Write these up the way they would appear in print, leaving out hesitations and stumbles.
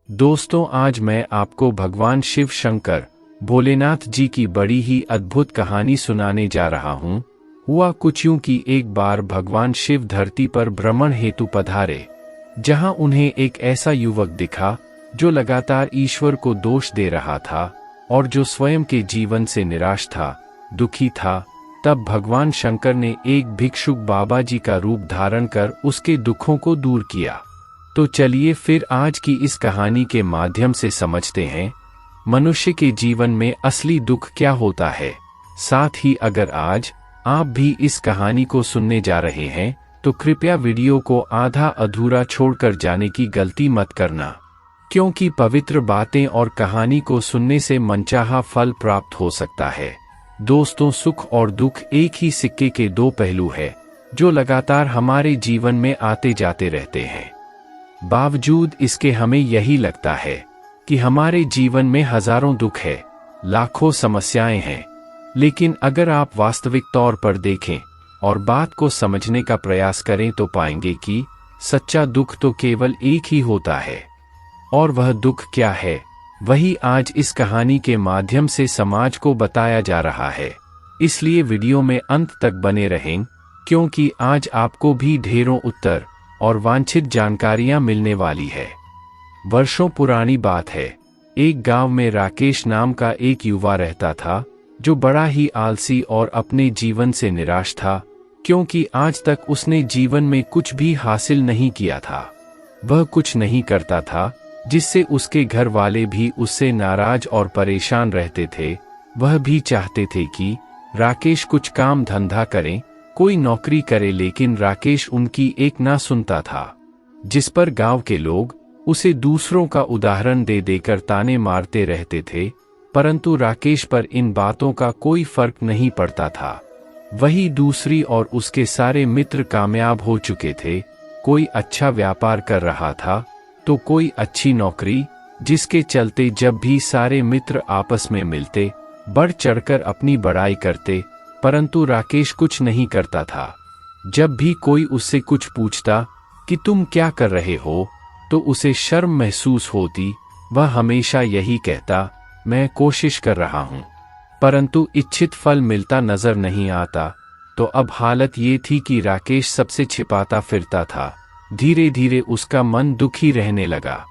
दोस्तों, आज मैं आपको भगवान शिव शंकर भोलेनाथ जी की बड़ी ही अद्भुत कहानी सुनाने जा रहा हूँ। हुआ कुछ यूं कि एक बार भगवान शिव धरती पर भ्रमण हेतु पधारे, जहाँ उन्हें एक ऐसा युवक दिखा जो लगातार ईश्वर को दोष दे रहा था और जो स्वयं के जीवन से निराश था, दुखी था। तब भगवान शंकर ने एक भिक्षुक बाबा जी का रूप धारण कर उसके दुखों को दूर किया। तो चलिए फिर आज की इस कहानी के माध्यम से समझते हैं मनुष्य के जीवन में असली दुख क्या होता है। साथ ही अगर आज आप भी इस कहानी को सुनने जा रहे हैं तो कृपया वीडियो को आधा अधूरा छोड़कर जाने की गलती मत करना, क्योंकि पवित्र बातें और कहानी को सुनने से मनचाहा फल प्राप्त हो सकता है। दोस्तों, सुख और दुख एक ही सिक्के के दो पहलू है जो लगातार हमारे जीवन में आते जाते रहते हैं। बावजूद इसके हमें यही लगता है कि हमारे जीवन में हजारों दुख है, लाखों समस्याएं हैं। लेकिन अगर आप वास्तविक तौर पर देखें और बात को समझने का प्रयास करें तो पाएंगे कि सच्चा दुख तो केवल एक ही होता है। और वह दुख क्या है, वही आज इस कहानी के माध्यम से समाज को बताया जा रहा है। इसलिए वीडियो में अंत तक बने रहें, क्योंकि आज आपको भी ढेरों उत्तर और वांछित जानकारियां मिलने वाली है। वर्षों पुरानी बात है, एक गांव में राकेश नाम का एक युवा रहता था जो बड़ा ही आलसी और अपने जीवन से निराश था, क्योंकि आज तक उसने जीवन में कुछ भी हासिल नहीं किया था। वह कुछ नहीं करता था जिससे उसके घर वाले भी उससे नाराज और परेशान रहते थे। वह भी चाहते थे कि राकेश कुछ काम धंधा करे, कोई नौकरी करे, लेकिन राकेश उनकी एक ना सुनता था, जिस पर गांव के लोग उसे दूसरों का उदाहरण दे देकर ताने मारते रहते थे। परंतु राकेश पर इन बातों का कोई फर्क नहीं पड़ता था। वही दूसरी और उसके सारे मित्र कामयाब हो चुके थे। कोई अच्छा व्यापार कर रहा था तो कोई अच्छी नौकरी, जिसके चलते जब भी सारे मित्र आपस में मिलते बढ़ चढ़कर अपनी बड़ाई करते, परंतु राकेश कुछ नहीं करता था। जब भी कोई उससे कुछ पूछता कि तुम क्या कर रहे हो, तो उसे शर्म महसूस होती। वह हमेशा यही कहता, मैं कोशिश कर रहा हूँ, परंतु इच्छित फल मिलता नजर नहीं आता। तो अब हालत ये थी कि राकेश सबसे छिपाता फिरता था। धीरे धीरे उसका मन दुखी रहने लगा।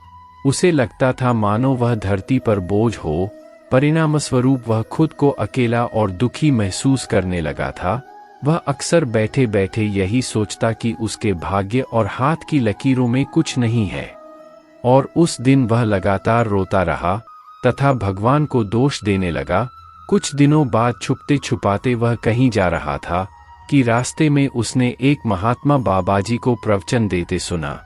उसे लगता था मानो वह धरती पर बोझ हो। परिणामस्वरूप वह खुद को अकेला और दुखी महसूस करने लगा था। वह अक्सर बैठे बैठे यही सोचता कि उसके भाग्य और हाथ की लकीरों में कुछ नहीं है। और उस दिन वह लगातार रोता रहा तथा भगवान को दोष देने लगा। कुछ दिनों बाद छुपते छुपाते वह कहीं जा रहा था कि रास्ते में उसने एक महात्मा बाबाजी को प्रवचन देते सुना।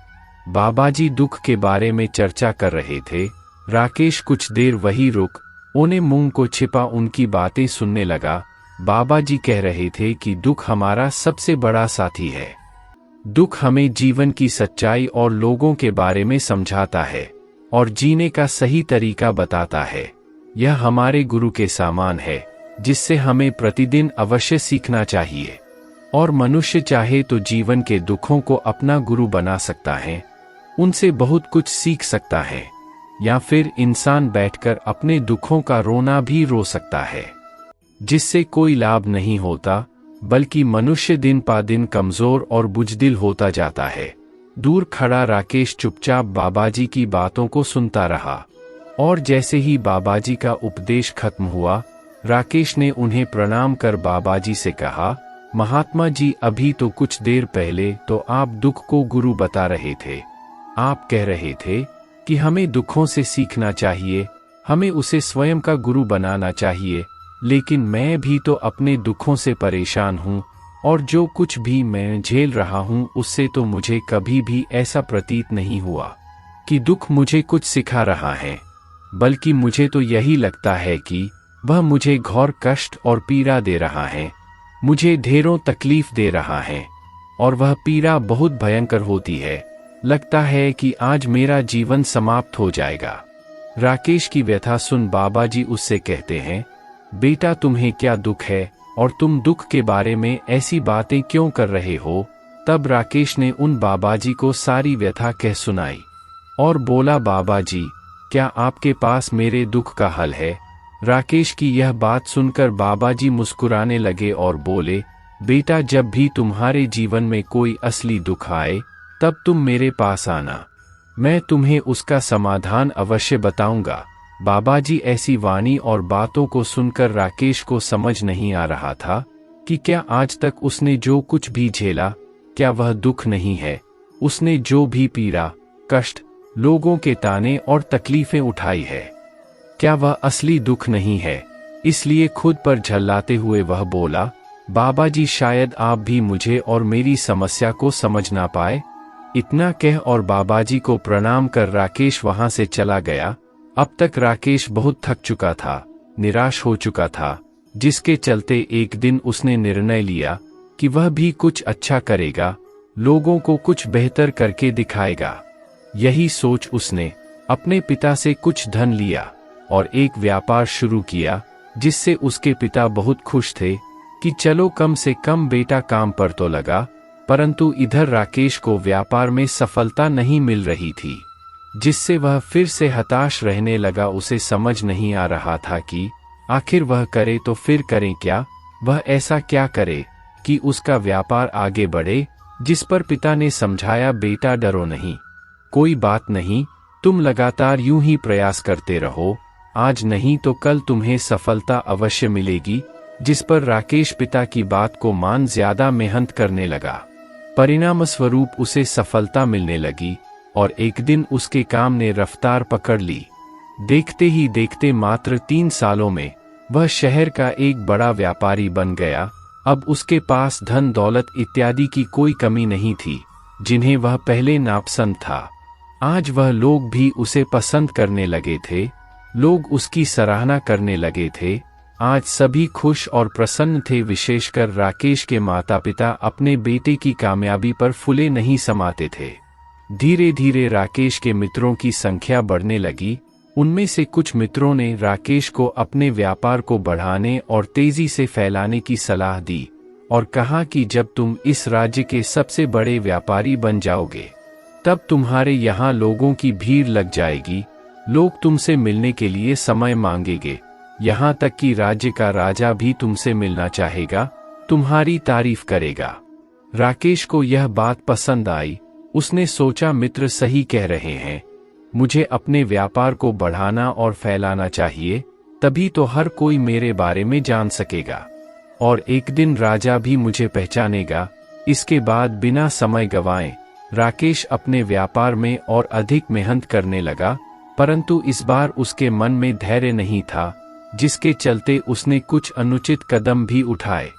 बाबाजी दुख के बारे में चर्चा कर रहे थे। राकेश कुछ देर वहीं रुक उन्हें मुंह को छिपा उनकी बातें सुनने लगा। बाबाजी कह रहे थे कि दुख हमारा सबसे बड़ा साथी है। दुख हमें जीवन की सच्चाई और लोगों के बारे में समझाता है और जीने का सही तरीका बताता है। यह हमारे गुरु के समान है, जिससे हमें प्रतिदिन अवश्य सीखना चाहिए। और मनुष्य चाहे तो जीवन के दुखों को अपना गुरु बना सकता है, उनसे बहुत कुछ सीख सकता है, या फिर इंसान बैठकर अपने दुखों का रोना भी रो सकता है, जिससे कोई लाभ नहीं होता, बल्कि मनुष्य दिन पा दिन कमजोर और बुजदिल होता जाता है। दूर खड़ा राकेश चुपचाप बाबाजी की बातों को सुनता रहा, और जैसे ही बाबाजी का उपदेश खत्म हुआ, राकेश ने उन्हें प्रणाम कर बाबाजी से कहा, महात्मा जी, अभी तो कुछ देर पहले तो आप दुख को गुरु बता रहे थे। आप कह रहे थे कि हमें दुखों से सीखना चाहिए, हमें उसे स्वयं का गुरु बनाना चाहिए। लेकिन मैं भी तो अपने दुखों से परेशान हूँ, और जो कुछ भी मैं झेल रहा हूँ उससे तो मुझे कभी भी ऐसा प्रतीत नहीं हुआ कि दुख मुझे कुछ सिखा रहा है, बल्कि मुझे तो यही लगता है कि वह मुझे घोर कष्ट और पीड़ा दे रहा है, मुझे ढेरों तकलीफ दे रहा है, और वह पीड़ा बहुत भयंकर होती है। लगता है कि आज मेरा जीवन समाप्त हो जाएगा। राकेश की व्यथा सुन बाबाजी उससे कहते हैं, बेटा, तुम्हें क्या दुख है और तुम दुख के बारे में ऐसी बातें क्यों कर रहे हो? तब राकेश ने उन बाबाजी को सारी व्यथा कह सुनाई और बोला, बाबाजी, क्या आपके पास मेरे दुख का हल है? राकेश की यह बात सुनकर बाबाजी मुस्कुराने लगे और बोले, बेटा, जब भी तुम्हारे जीवन में कोई असली दुख आए तब तुम मेरे पास आना, मैं तुम्हें उसका समाधान अवश्य बताऊंगा। बाबाजी ऐसी वाणी और बातों को सुनकर राकेश को समझ नहीं आ रहा था कि क्या आज तक उसने जो कुछ भी झेला, क्या वह दुख नहीं है? उसने जो भी पीड़ा, कष्ट, लोगों के ताने और तकलीफें उठाई है, क्या वह असली दुख नहीं है? इसलिए खुद पर झल्लाते हुए वह बोला, बाबाजी, शायद आप भी मुझे और मेरी समस्या को समझ ना पाए। इतना कह और बाबाजी को प्रणाम कर राकेश वहां से चला गया। अब तक राकेश बहुत थक चुका था, निराश हो चुका था, जिसके चलते एक दिन उसने निर्णय लिया कि वह भी कुछ अच्छा करेगा, लोगों को कुछ बेहतर करके दिखाएगा। यही सोच उसने अपने पिता से कुछ धन लिया और एक व्यापार शुरू किया, जिससे उसके पिता बहुत खुश थे कि चलो कम से कम बेटा काम पर तो लगा। परंतु इधर राकेश को व्यापार में सफलता नहीं मिल रही थी, जिससे वह फिर से हताश रहने लगा। उसे समझ नहीं आ रहा था कि आखिर वह करे तो फिर करें क्या, वह ऐसा क्या करे कि उसका व्यापार आगे बढ़े। जिस पर पिता ने समझाया, बेटा डरो नहीं, कोई बात नहीं, तुम लगातार यूं ही प्रयास करते रहो, आज नहीं तो कल तुम्हें सफलता अवश्य मिलेगी। जिस पर राकेश पिता की बात को मान ज्यादा मेहनत करने लगा। परिणाम स्वरूप उसे सफलता मिलने लगी और एक दिन उसके काम ने रफ्तार पकड़ ली। देखते ही देखते मात्र 3 सालों में वह शहर का एक बड़ा व्यापारी बन गया। अब उसके पास धन दौलत इत्यादि की कोई कमी नहीं थी, जिन्हें वह पहले नापसंद था। आज वह लोग भी उसे पसंद करने लगे थे, लोग उसकी सराहना करने लगे थे। आज सभी खुश और प्रसन्न थे, विशेषकर राकेश के माता पिता अपने बेटे की कामयाबी पर फूले नहीं समाते थे। धीरे धीरे राकेश के मित्रों की संख्या बढ़ने लगी। उनमें से कुछ मित्रों ने राकेश को अपने व्यापार को बढ़ाने और तेजी से फैलाने की सलाह दी और कहा कि जब तुम इस राज्य के सबसे बड़े व्यापारी बन जाओगे, तब तुम्हारे यहाँ लोगों की भीड़ लग जाएगी, लोग तुमसे मिलने के लिए समय मांगेंगे, यहाँ तक कि राज्य का राजा भी तुमसे मिलना चाहेगा, तुम्हारी तारीफ करेगा। राकेश को यह बात पसंद आई। उसने सोचा, मित्र सही कह रहे हैं, मुझे अपने व्यापार को बढ़ाना और फैलाना चाहिए, तभी तो हर कोई मेरे बारे में जान सकेगा और एक दिन राजा भी मुझे पहचानेगा। इसके बाद बिना समय गंवाए राकेश अपने व्यापार में और अधिक मेहनत करने लगा। परंतु इस बार उसके मन में धैर्य नहीं था, जिसके चलते उसने कुछ अनुचित कदम भी उठाए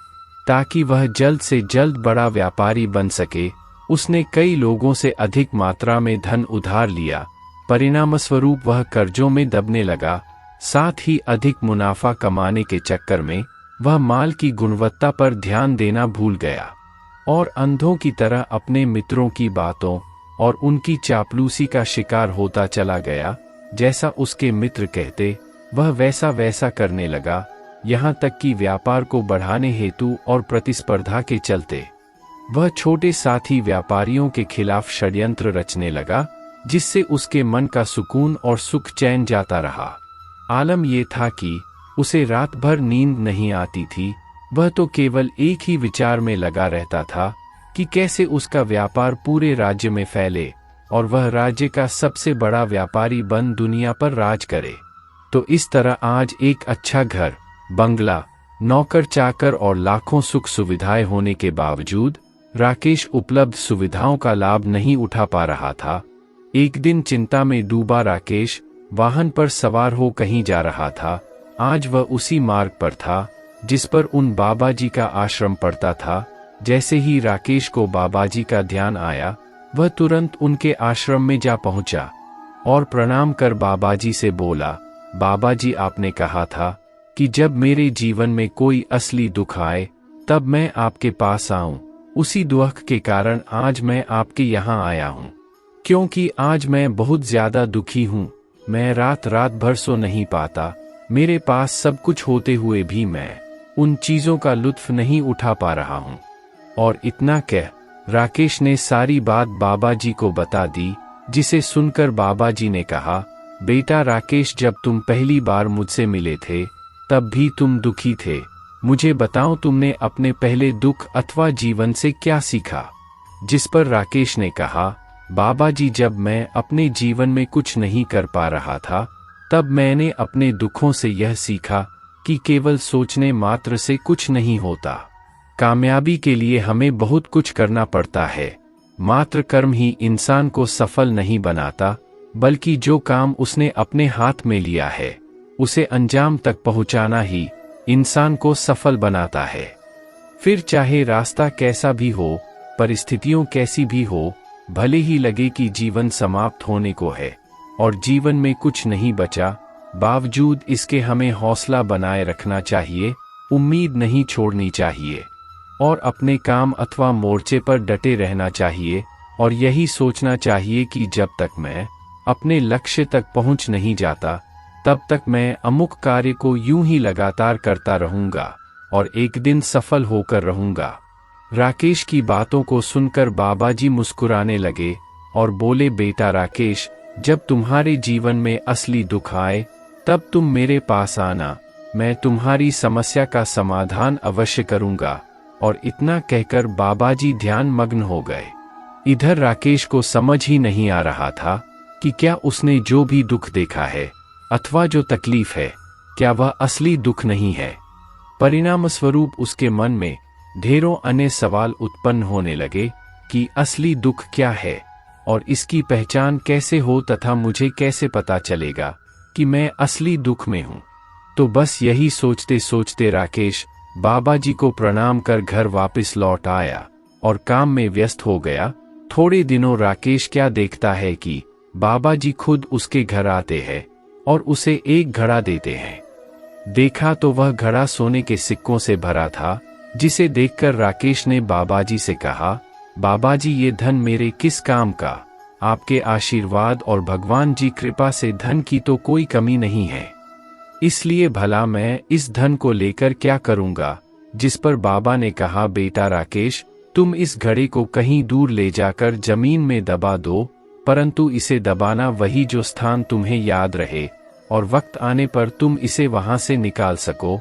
ताकि वह जल्द से जल्द बड़ा व्यापारी बन सके। उसने कई लोगों से अधिक मात्रा में धन उधार लिया। परिणामस्वरूप वह कर्जों में दबने लगा। साथ ही अधिक मुनाफा कमाने के चक्कर में वह माल की गुणवत्ता पर ध्यान देना भूल गया और अंधों की तरह अपने मित्रों की बातों और उनकी चापलूसी का शिकार होता चला गया। जैसा उसके मित्र कहते, वह वैसा वैसा करने लगा। यहाँ तक कि व्यापार को बढ़ाने हेतु और प्रतिस्पर्धा के चलते वह छोटे साथी व्यापारियों के खिलाफ षड्यंत्र रचने लगा, जिससे उसके मन का सुकून और सुख चैन जाता रहा। आलम यह था कि उसे रात भर नींद नहीं आती थी। वह तो केवल एक ही विचार में लगा रहता था कि कैसे उसका व्यापार पूरे राज्य में फैले और वह राज्य का सबसे बड़ा व्यापारी बन दुनिया पर राज करे। तो इस तरह आज एक अच्छा घर, बंगला, नौकर चाकर और लाखों सुख सुविधाएं होने के बावजूद राकेश उपलब्ध सुविधाओं का लाभ नहीं उठा पा रहा था। एक दिन चिंता में डूबा राकेश वाहन पर सवार हो कहीं जा रहा था। आज वह उसी मार्ग पर था जिस पर उन बाबाजी का आश्रम पड़ता था। जैसे ही राकेश को बाबाजी का ध्यान आया, वह तुरंत उनके आश्रम में जा पहुंचा और प्रणाम कर बाबाजी से बोला, बाबाजी, आपने कहा था कि जब मेरे जीवन में कोई असली दुख आए तब मैं आपके पास आऊं। उसी दुख के कारण आज मैं आपके यहाँ आया हूँ, क्योंकि आज मैं बहुत ज्यादा दुखी हूँ। मैं रात रात भर सो नहीं पाता। मेरे पास सब कुछ होते हुए भी मैं उन चीजों का लुत्फ नहीं उठा पा रहा हूँ। और इतना कह राकेश ने सारी बात बाबाजी को बता दी, जिसे सुनकर बाबाजी ने कहा, बेटा राकेश, जब तुम पहली बार मुझसे मिले थे तब भी तुम दुखी थे। मुझे बताओ, तुमने अपने पहले दुख अथवा जीवन से क्या सीखा? जिस पर राकेश ने कहा, बाबा जी, जब मैं अपने जीवन में कुछ नहीं कर पा रहा था तब मैंने अपने दुखों से यह सीखा कि केवल सोचने मात्र से कुछ नहीं होता। कामयाबी के लिए हमें बहुत कुछ करना पड़ता है। मात्र कर्म ही इंसान को सफल नहीं बनाता, बल्कि जो काम उसने अपने हाथ में लिया है उसे अंजाम तक पहुंचाना ही इंसान को सफल बनाता है। फिर चाहे रास्ता कैसा भी हो, परिस्थितियों कैसी भी हो, भले ही लगे कि जीवन समाप्त होने को है और जीवन में कुछ नहीं बचा, बावजूद इसके हमें हौसला बनाए रखना चाहिए, उम्मीद नहीं छोड़नी चाहिए और अपने काम अथवा मोर्चे पर डटे रहना चाहिए और यही सोचना चाहिए कि जब तक मैं अपने लक्ष्य तक पहुंच नहीं जाता तब तक मैं अमुक कार्य को यूं ही लगातार करता रहूंगा और एक दिन सफल होकर रहूंगा। राकेश की बातों को सुनकर बाबा जी मुस्कुराने लगे और बोले, बेटा राकेश, जब तुम्हारे जीवन में असली दुख आए तब तुम मेरे पास आना, मैं तुम्हारी समस्या का समाधान अवश्य करूंगा। और इतना कहकर बाबा जी ध्यान मग्न हो गए। इधर राकेश को समझ ही नहीं आ रहा था कि क्या उसने जो भी दुख देखा है अथवा जो तकलीफ है, क्या वह असली दुख नहीं है। परिणाम स्वरूप उसके मन में ढेरों अन्य सवाल उत्पन्न होने लगे कि असली दुख क्या है और इसकी पहचान कैसे हो तथा मुझे कैसे पता चलेगा कि मैं असली दुख में हूँ। तो बस यही सोचते सोचते राकेश बाबा जी को प्रणाम कर घर वापस लौट आया और काम में व्यस्त हो गया। थोड़े दिनों राकेश क्या देखता है कि बाबा जी खुद उसके घर आते हैं और उसे एक घड़ा देते हैं। देखा तो वह घड़ा सोने के सिक्कों से भरा था, जिसे देखकर राकेश ने बाबा जी से कहा, बाबा जी, ये धन मेरे किस काम का? आपके आशीर्वाद और भगवान जी कृपा से धन की तो कोई कमी नहीं है, इसलिए भला मैं इस धन को लेकर क्या करूंगा? जिस पर बाबा ने कहा, बेटा राकेश, तुम इस घड़े को कहीं दूर ले जाकर जमीन में दबा दो, परंतु इसे दबाना वही जो स्थान तुम्हें याद रहे और वक्त आने पर तुम इसे वहां से निकाल सको।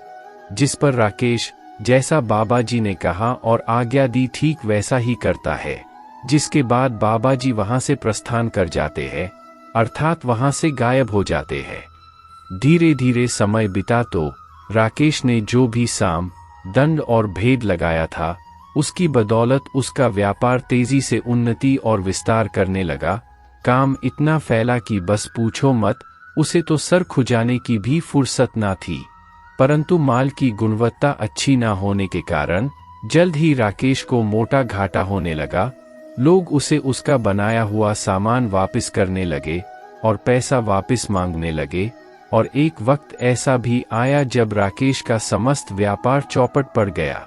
जिस पर राकेश जैसा बाबा जी ने कहा और आज्ञा दी ठीक वैसा ही करता है, जिसके बाद बाबा जी वहां से प्रस्थान कर जाते हैं, अर्थात वहां से गायब हो जाते हैं। धीरे धीरे समय बीता तो राकेश ने जो भी साम, दंड और भेद लगाया था, उसकी बदौलत उसका व्यापार तेजी से उन्नति और विस्तार करने लगा। काम इतना फैला कि बस पूछो मत, उसे तो सर खुजाने की भी फुर्सत ना थी। परंतु माल की गुणवत्ता अच्छी ना होने के कारण जल्द ही राकेश को मोटा घाटा होने लगा। लोग उसे उसका बनाया हुआ सामान वापस करने लगे और पैसा वापस मांगने लगे और एक वक्त ऐसा भी आया जब राकेश का समस्त व्यापार चौपट पड़ गया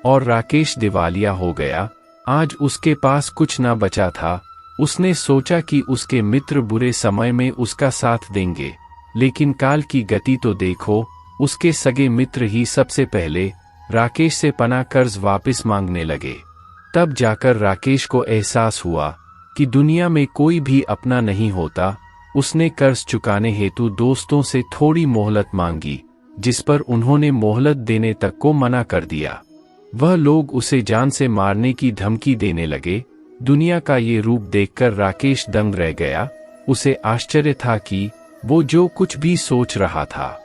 और राकेश दिवालिया हो गया। आज उसके पास कुछ ना बचा था। उसने सोचा कि उसके मित्र बुरे समय में उसका साथ देंगे, लेकिन काल की गति तो देखो, उसके सगे मित्र ही सबसे पहले राकेश से पना कर्ज वापस मांगने लगे। तब जाकर राकेश को एहसास हुआ कि दुनिया में कोई भी अपना नहीं होता। उसने कर्ज चुकाने हेतु दोस्तों से थोड़ी मोहलत मांगी, जिस पर उन्होंने मोहलत देने तक को मना कर दिया। वह लोग उसे जान से मारने की धमकी देने लगे। दुनिया का ये रूप देखकर राकेश दंग रह गया। उसे आश्चर्य था कि वो जो कुछ भी सोच रहा था,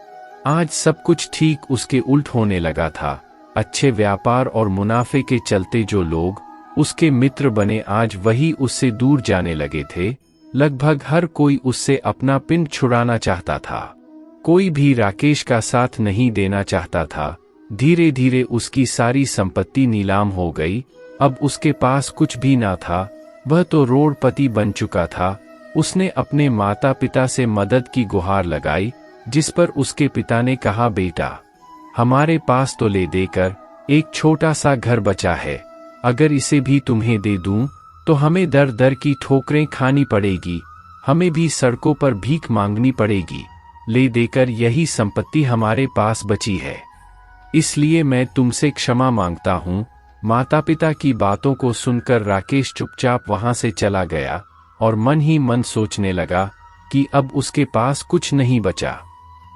आज सब कुछ ठीक उसके उल्ट होने लगा था। अच्छे व्यापार और मुनाफे के चलते जो लोग उसके मित्र बने, आज वही उससे दूर जाने लगे थे। लगभग हर कोई उससे अपना पिंड छुड़ाना चाहता था। कोई भी राकेश का साथ नहीं देना चाहता था। धीरे धीरे उसकी सारी संपत्ति नीलाम हो गई। अब उसके पास कुछ भी ना था। वह तो रोडपति बन चुका था। उसने अपने माता पिता से मदद की गुहार लगाई, जिस पर उसके पिता ने कहा, बेटा, हमारे पास तो ले देकर एक छोटा सा घर बचा है, अगर इसे भी तुम्हें दे दूं तो हमें दर दर की ठोकरें खानी पड़ेगी, हमें भी सड़कों पर भीख मांगनी पड़ेगी। ले देकर यही संपत्ति हमारे पास बची है, इसलिए मैं तुमसे क्षमा मांगता हूँ। माता पिता की बातों को सुनकर राकेश चुपचाप वहां से चला गया और मन ही मन सोचने लगा कि अब उसके पास कुछ नहीं बचा।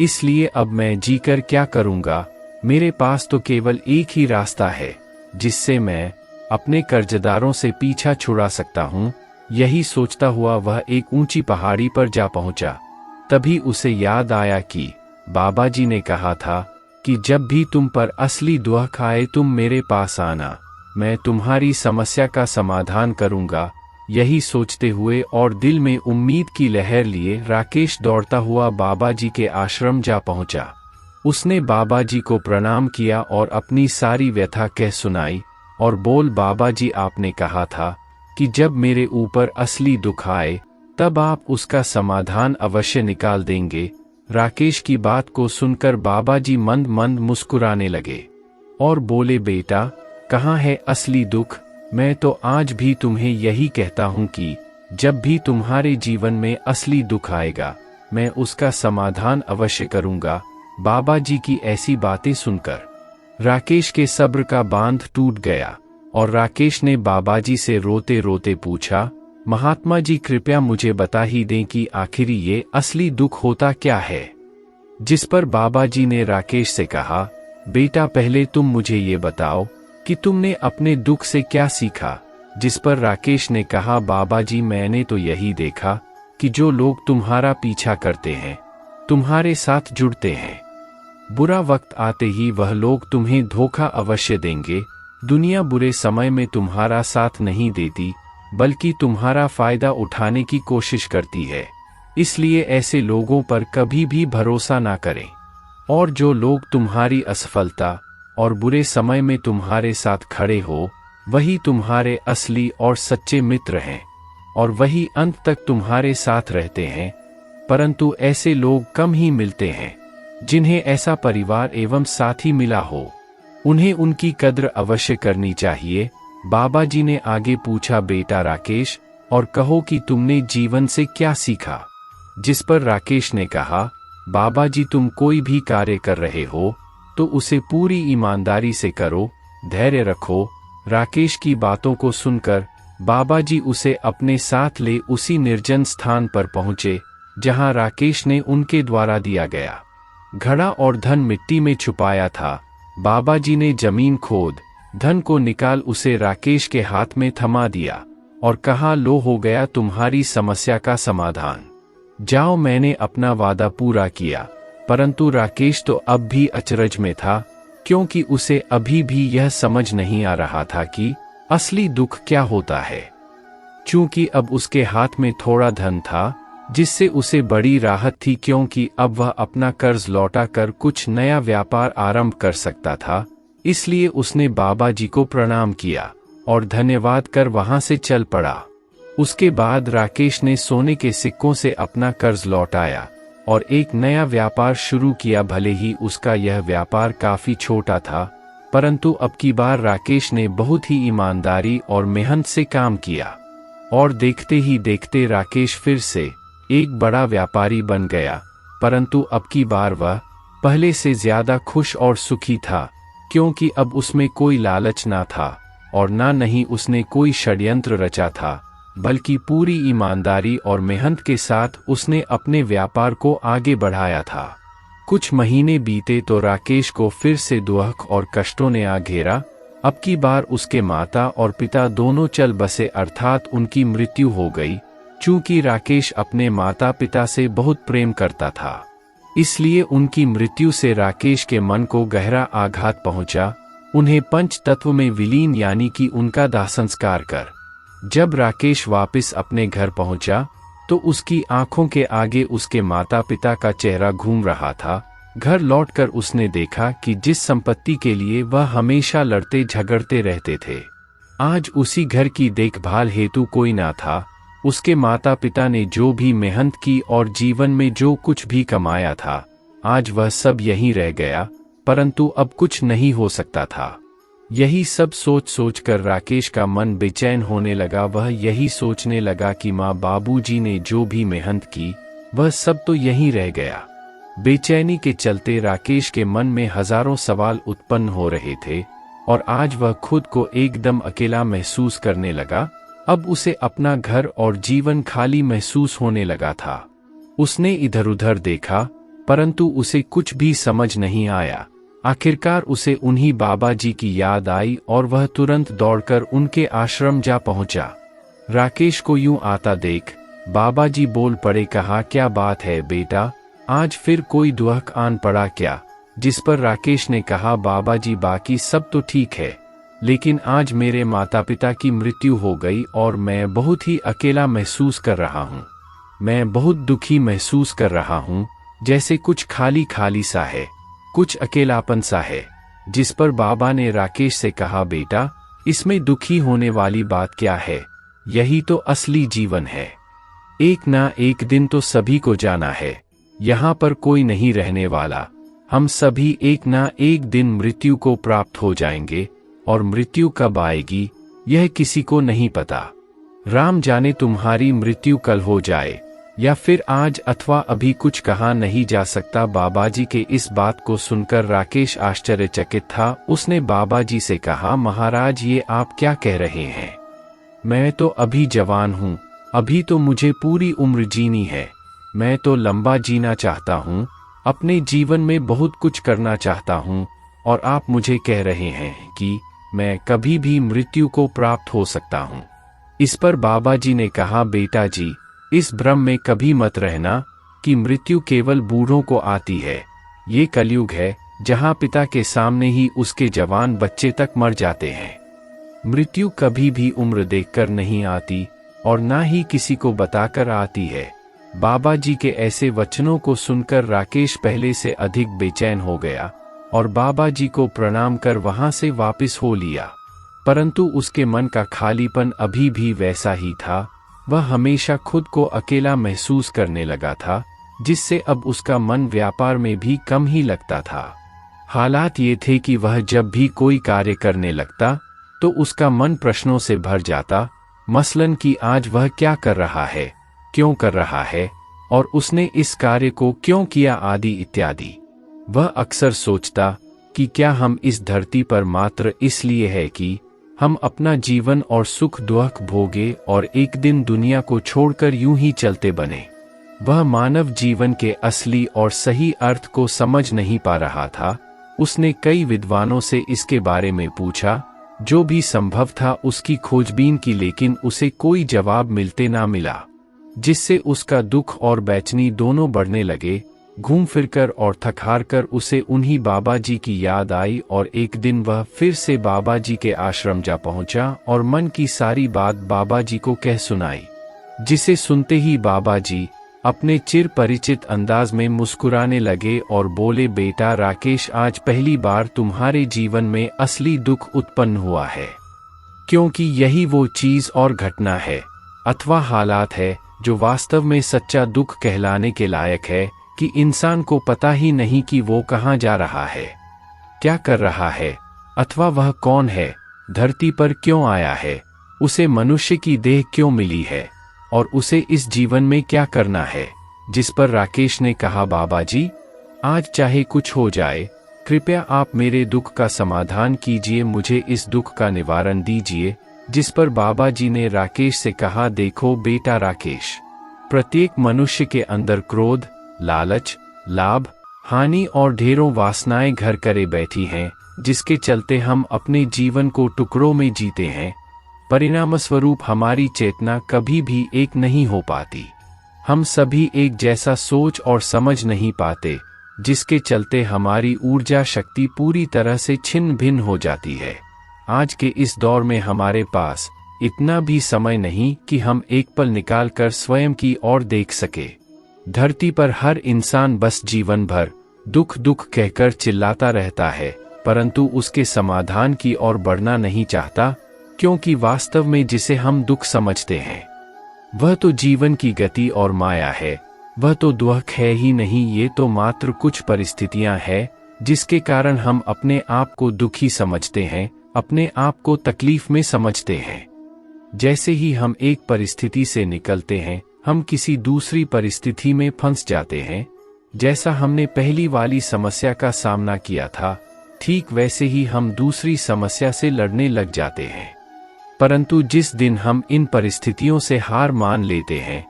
इसलिए अब मैं जीकर क्या करूँगा? मेरे पास तो केवल एक ही रास्ता है जिससे मैं अपने कर्जदारों से पीछा छुड़ा सकता हूँ। यही सोचता हुआ वह एक ऊंची पहाड़ी पर जा पहुँचा। तभी उसे याद आया कि बाबा जी ने कहा था कि जब भी तुम पर असली दुख आए तुम मेरे पास आना, मैं तुम्हारी समस्या का समाधान करूँगा। यही सोचते हुए और दिल में उम्मीद की लहर लिए राकेश दौड़ता हुआ बाबा जी के आश्रम जा पहुँचा। उसने बाबा जी को प्रणाम किया और अपनी सारी व्यथा कह सुनाई और बोल, बाबा जी आपने कहा था कि जब मेरे ऊपर असली दुख आए तब आप उसका समाधान अवश्य निकाल देंगे। राकेश की बात को सुनकर बाबा जी मंद मंद मुस्कुराने लगे और बोले, बेटा कहाँ है असली दुख? मैं तो आज भी तुम्हें यही कहता हूँ कि जब भी तुम्हारे जीवन में असली दुख आएगा मैं उसका समाधान अवश्य करूँगा। बाबा जी की ऐसी बातें सुनकर राकेश के सब्र का बांध टूट गया और राकेश ने बाबा जी से रोते रोते पूछा, महात्मा जी कृपया मुझे बता ही दें कि आखिर ये असली दुख होता क्या है? जिस पर बाबा जी ने राकेश से कहा, बेटा पहले तुम मुझे ये बताओ कि तुमने अपने दुख से क्या सीखा? जिस पर राकेश ने कहा, बाबा जी मैंने तो यही देखा कि जो लोग तुम्हारा पीछा करते हैं, तुम्हारे साथ जुड़ते हैं, बुरा वक्त आते ही वह लोग तुम्हें धोखा अवश्य देंगे। दुनिया बुरे समय में तुम्हारा साथ नहीं देती बल्कि तुम्हारा फायदा उठाने की कोशिश करती है। इसलिए ऐसे लोगों पर कभी भी भरोसा ना करें। और जो लोग तुम्हारी असफलता और बुरे समय में तुम्हारे साथ खड़े हो वही तुम्हारे असली और सच्चे मित्र हैं और वही अंत तक तुम्हारे साथ रहते हैं। परंतु ऐसे लोग कम ही मिलते हैं जिन्हें ऐसा परिवार एवं साथी मिला हो। उन्हें उनकी कद्र अवश्य करनी चाहिए। बाबा जी ने आगे पूछा, बेटा राकेश और कहो कि तुमने जीवन से क्या सीखा? जिस पर राकेश ने कहा, बाबा जी तुम कोई भी कार्य कर रहे हो तो उसे पूरी ईमानदारी से करो, धैर्य रखो। राकेश की बातों को सुनकर बाबा जी उसे अपने साथ ले उसी निर्जन स्थान पर पहुंचे जहां राकेश ने उनके द्वारा दिया गया घड़ा और धन मिट्टी में छुपाया था। बाबा जी ने जमीन खोद धन को निकाल उसे राकेश के हाथ में थमा दिया और कहा, लो हो गया तुम्हारी समस्या का समाधान, जाओ मैंने अपना वादा पूरा किया। परंतु राकेश तो अब भी अचरज में था क्योंकि उसे अभी भी यह समझ नहीं आ रहा था कि असली दुख क्या होता है। चूंकि अब उसके हाथ में थोड़ा धन था जिससे उसे बड़ी राहत थी क्योंकि अब वह अपना कर्ज लौटाकर कुछ नया व्यापार आरंभ कर सकता था। इसलिए उसने बाबा जी को प्रणाम किया और धन्यवाद कर वहां से चल पड़ा। उसके बाद राकेश ने सोने के सिक्कों से अपना कर्ज लौटाया और एक नया व्यापार शुरू किया। भले ही उसका यह व्यापार काफी छोटा था परंतु अब की बार राकेश ने बहुत ही ईमानदारी और मेहनत से काम किया और देखते ही देखते राकेश फिर से एक बड़ा व्यापारी बन गया। परंतु अब की बार वह पहले से ज्यादा खुश और सुखी था क्योंकि अब उसमें कोई लालच ना था और ना नहीं उसने कोई षड्यंत्र रचा था, बल्कि पूरी ईमानदारी और मेहनत के साथ उसने अपने व्यापार को आगे बढ़ाया था। कुछ महीने बीते तो राकेश को फिर से दुख और कष्टों ने आ घेरा। अब की बार उसके माता और पिता दोनों चल बसे अर्थात उनकी मृत्यु हो गई। चूंकि राकेश अपने माता पिता से बहुत प्रेम करता था इसलिए उनकी मृत्यु से राकेश के मन को गहरा आघात पहुंचा। उन्हें पंच तत्व में विलीन यानी कि उनका दाह संस्कार कर जब राकेश वापस अपने घर पहुंचा तो उसकी आंखों के आगे उसके माता पिता का चेहरा घूम रहा था। घर लौटकर उसने देखा कि जिस संपत्ति के लिए वह हमेशा लड़ते झगड़ते रहते थे आज उसी घर की देखभाल हेतु कोई ना था। उसके माता पिता ने जो भी मेहनत की और जीवन में जो कुछ भी कमाया था आज वह सब यहीं रह गया, परंतु अब कुछ नहीं हो सकता था। यही सब सोच सोचकर राकेश का मन बेचैन होने लगा। वह यही सोचने लगा कि माँ बाबूजी ने जो भी मेहनत की वह सब तो यहीं रह गया। बेचैनी के चलते राकेश के मन में हजारों सवाल उत्पन्न हो रहे थे और आज वह खुद को एकदम अकेला महसूस करने लगा। अब उसे अपना घर और जीवन खाली महसूस होने लगा था। उसने इधर उधर देखा, परंतु उसे कुछ भी समझ नहीं आया। आखिरकार उसे उन्हीं बाबा जी की याद आई और वह तुरंत दौड़कर उनके आश्रम जा पहुंचा। राकेश को यूं आता देख बाबा जी बोल पड़े, कहा, क्या बात है बेटा, आज फिर कोई दुख आन पड़ा क्या? जिस पर राकेश ने कहा, बाबा जी बाकी सब तो ठीक है, लेकिन आज मेरे माता पिता की मृत्यु हो गई और मैं बहुत ही अकेला महसूस कर रहा हूँ। मैं बहुत दुखी महसूस कर रहा हूँ, जैसे कुछ खाली खाली सा है, कुछ अकेलापन सा है। जिस पर बाबा ने राकेश से कहा, बेटा इसमें दुखी होने वाली बात क्या है, यही तो असली जीवन है। एक ना एक दिन तो सभी को जाना है, यहाँ पर कोई नहीं रहने वाला। हम सभी एक ना एक दिन मृत्यु को प्राप्त हो जाएंगे, और मृत्यु कब आएगी यह किसी को नहीं पता। राम जाने तुम्हारी मृत्यु कल हो जाए या फिर आज अथवा अभी, कुछ कहा नहीं जा सकता। बाबाजी के इस बात को सुनकर राकेश आश्चर्यचकित था। उसने बाबाजी से कहा, महाराज ये आप क्या कह रहे हैं? मैं तो अभी जवान हूँ, अभी तो मुझे पूरी उम्र जीनी है। मैं तो लंबा जीना चाहता हूँ, अपने जीवन में बहुत कुछ करना चाहता हूँ, और आप मुझे कह रहे हैं कि मैं कभी भी मृत्यु को प्राप्त हो सकता हूँ। इस पर बाबाजी ने कहा, बेटा जी इस भ्रम में कभी मत रहना कि मृत्यु केवल बूढ़ों को आती है। ये कलयुग है जहाँ पिता के सामने ही उसके जवान बच्चे तक मर जाते हैं। मृत्यु कभी भी उम्र देखकर नहीं आती और ना ही किसी को बताकर आती है। बाबाजी के ऐसे वचनों को सुनकर राकेश पहले से अधिक बेचैन हो गया और बाबाजी को प्रणाम कर वहां से वापस हो लिया। परंतु उसके मन का खालीपन अभी भी वैसा ही था। वह हमेशा खुद को अकेला महसूस करने लगा था, जिससे अब उसका मन व्यापार में भी कम ही लगता था। हालात ये थे कि वह जब भी कोई कार्य करने लगता तो उसका मन प्रश्नों से भर जाता, मसलन कि आज वह क्या कर रहा है, क्यों कर रहा है, और उसने इस कार्य को क्यों किया आदि इत्यादि। वह अक्सर सोचता कि क्या हम इस धरती पर मात्र इसलिए है कि हम अपना जीवन और सुख दुख भोगे और एक दिन दुनिया को छोड़कर यूं ही चलते बने। वह मानव जीवन के असली और सही अर्थ को समझ नहीं पा रहा था। उसने कई विद्वानों से इसके बारे में पूछा, जो भी संभव था उसकी खोजबीन की, लेकिन उसे कोई जवाब मिलते ना मिला, जिससे उसका दुख और बेचैनी दोनों बढ़ने लगे। घूम फिरकर और थक-हार कर उसे उन्हीं बाबाजी की याद आई और एक दिन वह फिर से बाबाजी के आश्रम जा पहुंचा और मन की सारी बात बाबाजी को कह सुनाई, जिसे सुनते ही बाबाजी अपने चिर परिचित अंदाज में मुस्कुराने लगे और बोले, बेटा राकेश आज पहली बार तुम्हारे जीवन में असली दुख उत्पन्न हुआ है, क्योंकि यही वो चीज और घटना है अथवा हालात है जो वास्तव में सच्चा दुख कहलाने के लायक है, कि इंसान को पता ही नहीं कि वो कहाँ जा रहा है, क्या कर रहा है, अथवा वह कौन है, धरती पर क्यों आया है, उसे मनुष्य की देह क्यों मिली है और उसे इस जीवन में क्या करना है। जिस पर राकेश ने कहा, बाबाजी आज चाहे कुछ हो जाए, कृपया आप मेरे दुख का समाधान कीजिए, मुझे इस दुख का निवारण दीजिए। जिस पर बाबाजी ने राकेश से कहा, देखो बेटा राकेश, प्रत्येक मनुष्य के अंदर क्रोध, लालच, लाभ, हानि और ढेरों वासनाएं घर करे बैठी हैं, जिसके चलते हम अपने जीवन को टुकड़ों में जीते हैं। परिणामस्वरूप हमारी चेतना कभी भी एक नहीं हो पाती। हम सभी एक जैसा सोच और समझ नहीं पाते, जिसके चलते हमारी ऊर्जा शक्ति पूरी तरह से छिन्न भिन्न हो जाती है। आज के इस दौर में हमारे पास इतना भी समय नहीं कि हम एक पल निकाल कर स्वयं की ओर देख सके। धरती पर हर इंसान बस जीवन भर दुख दुख कहकर चिल्लाता रहता है, परंतु उसके समाधान की ओर बढ़ना नहीं चाहता, क्योंकि वास्तव में जिसे हम दुख समझते हैं वह तो जीवन की गति और माया है, वह तो दुख है ही नहीं, ये तो मात्र कुछ परिस्थितियां हैं जिसके कारण हम अपने आप को दुखी समझते हैं, अपने आप को तकलीफ में समझते हैं। जैसे ही हम एक परिस्थिति से निकलते हैं, हम किसी दूसरी परिस्थिति में फंस जाते हैं। जैसा हमने पहली वाली समस्या का सामना किया था, ठीक वैसे ही हम दूसरी समस्या से लड़ने लग जाते हैं। परंतु जिस दिन हम इन परिस्थितियों से हार मान लेते हैं,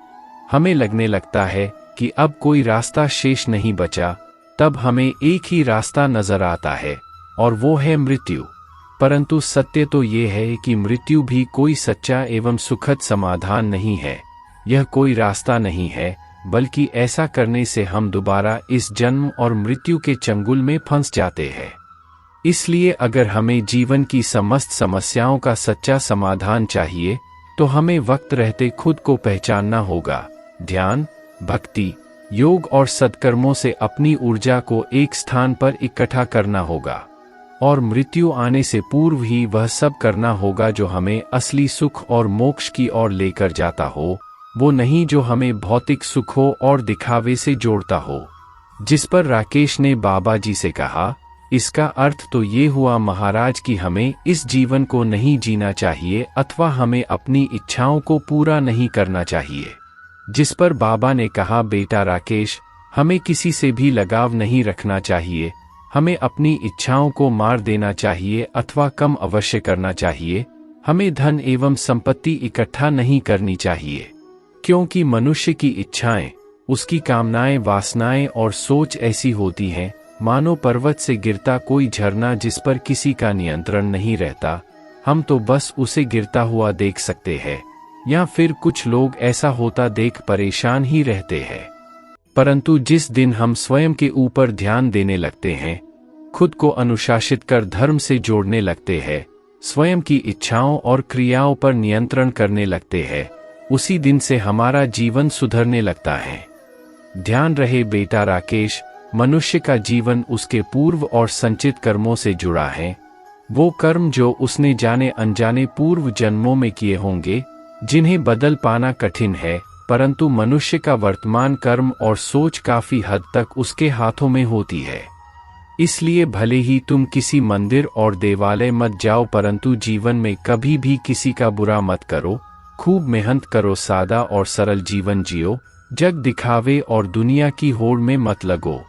हमें लगने लगता है कि अब कोई रास्ता शेष नहीं बचा, तब हमें एक ही रास्ता नजर आता है और वो है मृत्यु। परंतु सत्य तो ये है कि मृत्यु भी कोई सच्चा एवं सुखद समाधान नहीं है। यह कोई रास्ता नहीं है, बल्कि ऐसा करने से हम दोबारा इस जन्म और मृत्यु के चंगुल में फंस जाते हैं। इसलिए अगर हमें जीवन की समस्त समस्याओं का सच्चा समाधान चाहिए, तो हमें वक्त रहते खुद को पहचानना होगा। ध्यान, भक्ति, योग और सत्कर्मों से अपनी ऊर्जा को एक स्थान पर इकट्ठा करना होगा और मृत्यु आने से पूर्व ही वह सब करना होगा जो हमें असली सुख और मोक्ष की ओर लेकर जाता हो, वो नहीं जो हमें भौतिक सुखों और दिखावे से जोड़ता हो। जिस पर राकेश ने बाबा जी से कहा, इसका अर्थ तो ये हुआ महाराज कि हमें इस जीवन को नहीं जीना चाहिए अथवा हमें अपनी इच्छाओं को पूरा नहीं करना चाहिए। जिस पर बाबा ने कहा, बेटा राकेश, हमें किसी से भी लगाव नहीं रखना चाहिए, हमें अपनी इच्छाओं को मार देना चाहिए अथवा कम अवश्य करना चाहिए, हमें धन एवं संपत्ति इकट्ठा नहीं करनी चाहिए, क्योंकि मनुष्य की इच्छाएं, उसकी कामनाएं, वासनाएं और सोच ऐसी होती हैं मानो पर्वत से गिरता कोई झरना जिस पर किसी का नियंत्रण नहीं रहता। हम तो बस उसे गिरता हुआ देख सकते हैं, या फिर कुछ लोग ऐसा होता देख परेशान ही रहते हैं। परंतु जिस दिन हम स्वयं के ऊपर ध्यान देने लगते हैं, खुद को अनुशासित कर धर्म से जोड़ने लगते हैं, स्वयं की इच्छाओं और क्रियाओं पर नियंत्रण करने लगते हैं, उसी दिन से हमारा जीवन सुधरने लगता है। ध्यान रहे बेटा राकेश, मनुष्य का जीवन उसके पूर्व और संचित कर्मों से जुड़ा है। वो कर्म जो उसने जाने अनजाने पूर्व जन्मों में किए होंगे, जिन्हें बदल पाना कठिन है, परंतु मनुष्य का वर्तमान कर्म और सोच काफी हद तक उसके हाथों में होती है। इसलिए भले ही तुम किसी मंदिर और देवालय मत जाओ, परंतु जीवन में कभी भी किसी का बुरा मत करो। खूब मेहनत करो, सादा और सरल जीवन जियो, जग दिखावे और दुनिया की होड़ में मत लगो,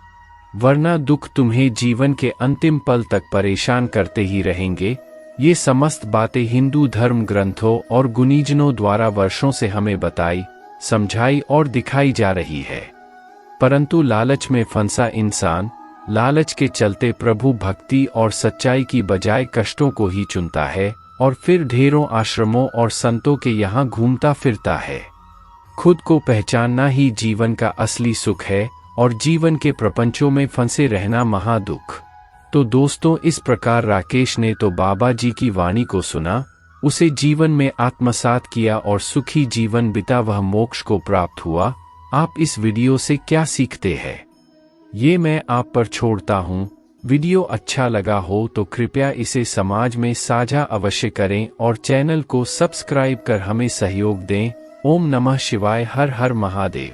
वरना दुख तुम्हें जीवन के अंतिम पल तक परेशान करते ही रहेंगे। ये समस्त बातें हिंदू धर्म ग्रंथों और गुनीजनों द्वारा वर्षों से हमें बताई, समझाई और दिखाई जा रही है। परंतु लालच में फंसा इंसान लालच के चलते प्रभु भक्ति और सच्चाई की बजाय कष्टों को ही चुनता है और फिर ढेरों आश्रमों और संतों के यहाँ घूमता फिरता है। खुद को पहचानना ही जीवन का असली सुख है और जीवन के प्रपंचों में फंसे रहना महादुख। तो दोस्तों, इस प्रकार राकेश ने तो बाबा जी की वाणी को सुना, उसे जीवन में आत्मसात किया और सुखी जीवन बिता वह मोक्ष को प्राप्त हुआ। आप इस वीडियो से क्या सीखते हैं, ये मैं आप पर छोड़ता हूँ। वीडियो अच्छा लगा हो तो कृपया इसे समाज में साझा अवश्य करें और चैनल को सब्सक्राइब कर हमें सहयोग दें। ओम नमः शिवाय। हर हर महादेव।